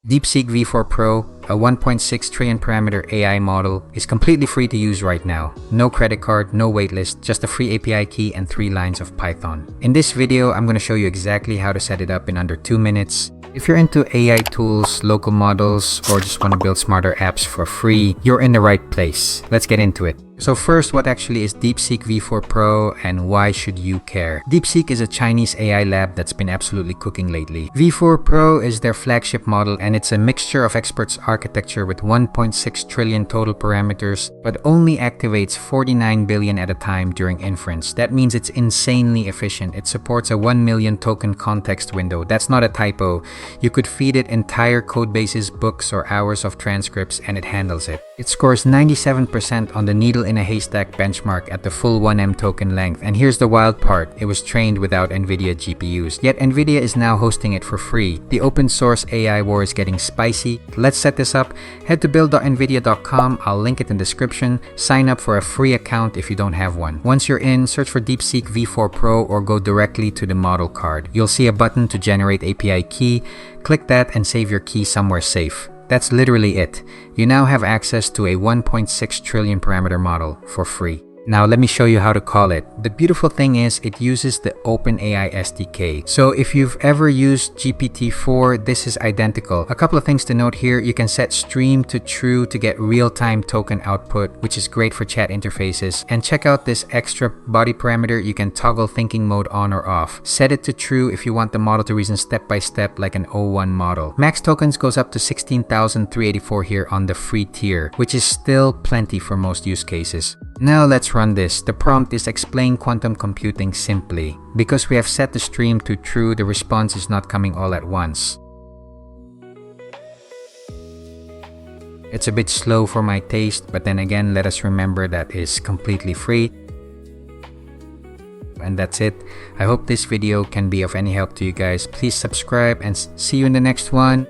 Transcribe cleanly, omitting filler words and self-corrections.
DeepSeek V4 Pro, a 1.6 trillion parameter AI model, is completely free to use right now. No credit card, no waitlist, just a free API key and 3 lines of Python. In this video, I'm going to show you exactly how to set it up in under 2 minutes. If you're into AI tools, local models, or just want to build smarter apps for free, you're in the right place. Let's get into it. So first, what actually is DeepSeek V4 Pro and why should you care? DeepSeek is a Chinese AI lab that's been absolutely cooking lately. V4 Pro is their flagship model and it's a mixture of experts architecture with 1.6 trillion total parameters, but only activates 49 billion at a time during inference. That means it's insanely efficient. It supports a 1 million token context window. That's not a typo. You could feed it entire codebases, books, or hours of transcripts and it handles it. It scores 97% on the needle in a haystack benchmark at the full 1M token length. And here's the wild part, it was trained without NVIDIA GPUs. Yet NVIDIA is now hosting it for free. The open source AI war is getting spicy. Let's set this up. Head to build.nvidia.com. I'll link it in the description. Sign up for a free account if you don't have one. Once you're in, search for DeepSeek V4 Pro or go directly to the model card. You'll see a button to generate API key. Click that and save your key somewhere safe. That's literally it. You now have access to a 1.6 trillion parameter model for free. Now let me show you how to call it. The beautiful thing is it uses the openai SDK. So if you've ever used GPT-4, this is identical. A couple of things to note here. You can set stream to true to get real-time token output, which is great for chat interfaces. And check out this extra body parameter. You can toggle thinking mode on or off. Set it to true if you want the model to reason step by step like an O1 model. Max tokens goes up to 16,384 here on the free tier, which is still plenty for most use cases. Now let's run this. The prompt is explain quantum computing simply. Because we have set the stream to true, the response is not coming all at once. It's a bit slow for my taste, but then again, let us remember that it's completely free. And that's it. I hope this video can be of any help to you guys. Please subscribe and see you in the next one.